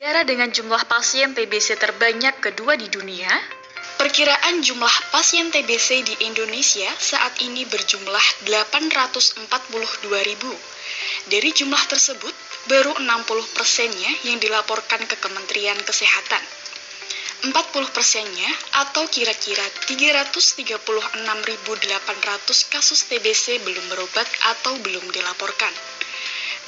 Negara dengan jumlah pasien TBC terbanyak kedua di dunia, perkiraan jumlah pasien TBC di Indonesia saat ini berjumlah 842.000. Dari jumlah tersebut, baru 60%-nya yang dilaporkan ke Kementerian Kesehatan. 40%-nya atau kira-kira 336.800 kasus TBC belum berobat atau belum dilaporkan.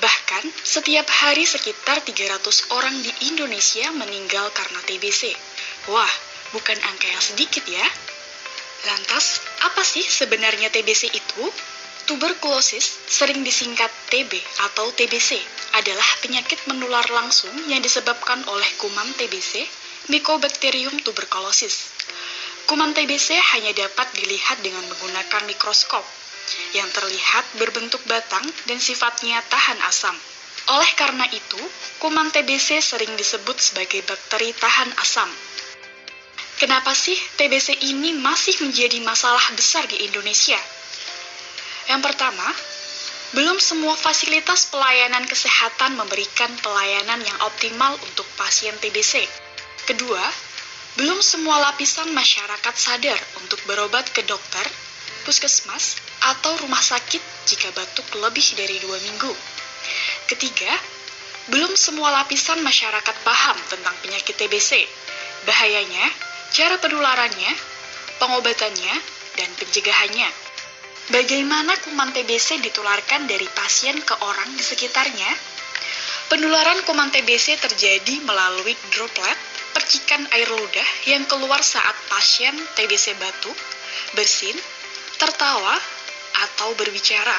Bahkan, setiap hari sekitar 300 orang di Indonesia meninggal karena TBC. Wah, bukan angka yang sedikit ya. Lantas, apa sih sebenarnya TBC itu? Tuberkulosis, sering disingkat TB atau TBC, adalah penyakit menular langsung yang disebabkan oleh kuman TBC, Mycobacterium tuberculosis. Kuman TBC hanya dapat dilihat dengan menggunakan mikroskop, yang terlihat berbentuk batang dan sifatnya tahan asam. Oleh karena itu, kuman TBC sering disebut sebagai bakteri tahan asam. Kenapa sih TBC ini masih menjadi masalah besar di Indonesia? Yang pertama, belum semua fasilitas pelayanan kesehatan memberikan pelayanan yang optimal untuk pasien TBC. Kedua, belum semua lapisan masyarakat sadar untuk berobat ke dokter, puskesmas, atau rumah sakit jika batuk lebih dari 2 minggu. Ketiga, belum semua lapisan masyarakat paham tentang penyakit TBC, bahayanya, cara penularannya, pengobatannya, dan pencegahannya. Bagaimana kuman TBC ditularkan dari pasien ke orang di sekitarnya? Penularan kuman TBC terjadi melalui droplet, percikan air ludah yang keluar saat pasien TBC batuk, bersin, tertawa, atau berbicara.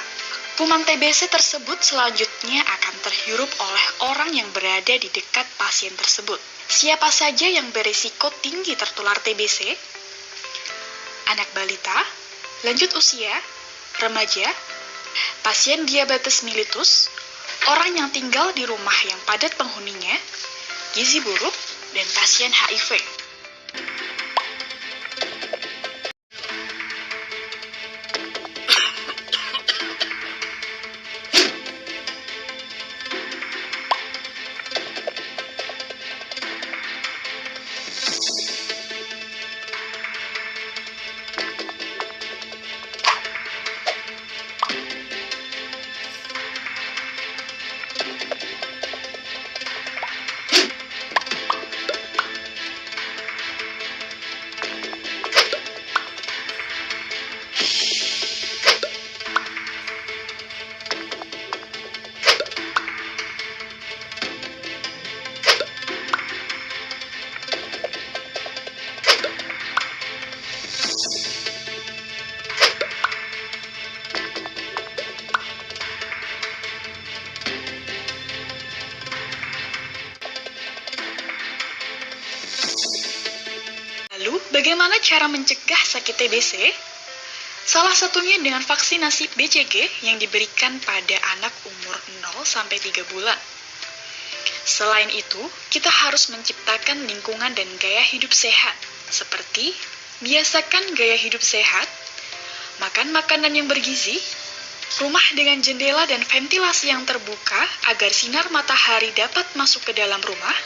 Kuman TBC tersebut selanjutnya akan terhirup oleh orang yang berada di dekat pasien tersebut. Siapa saja yang berisiko tinggi tertular TBC? Anak balita, lanjut usia, remaja, pasien diabetes mellitus, orang yang tinggal di rumah yang padat penghuninya, gizi buruk, dan pasien HIV. Lalu, bagaimana cara mencegah sakit TBC? Salah satunya dengan vaksinasi BCG yang diberikan pada anak umur 0-3 bulan. Selain itu, kita harus menciptakan lingkungan dan gaya hidup sehat, seperti biasakan gaya hidup sehat, makan makanan yang bergizi, rumah dengan jendela dan ventilasi yang terbuka agar sinar matahari dapat masuk ke dalam rumah,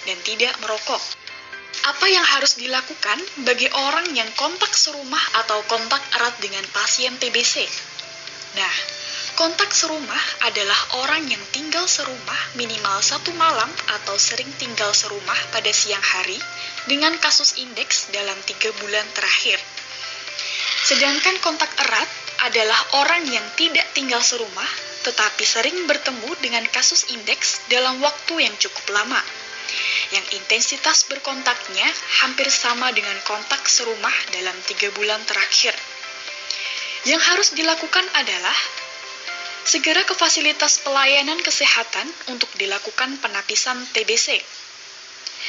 dan tidak merokok. Apa yang harus dilakukan bagi orang yang kontak serumah atau kontak erat dengan pasien TBC? Nah, kontak serumah adalah orang yang tinggal serumah minimal 1 malam atau sering tinggal serumah pada siang hari dengan kasus indeks dalam 3 bulan terakhir. Sedangkan kontak erat adalah orang yang tidak tinggal serumah tetapi sering bertemu dengan kasus indeks dalam waktu yang cukup lama, yang intensitas berkontaknya hampir sama dengan kontak serumah dalam 3 bulan terakhir. Yang harus dilakukan adalah segera ke fasilitas pelayanan kesehatan untuk dilakukan penapisan TBC.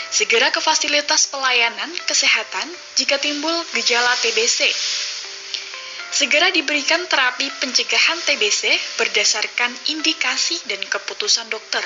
Segera ke fasilitas pelayanan kesehatan jika timbul gejala TBC. Segera diberikan terapi pencegahan TBC berdasarkan indikasi dan keputusan dokter.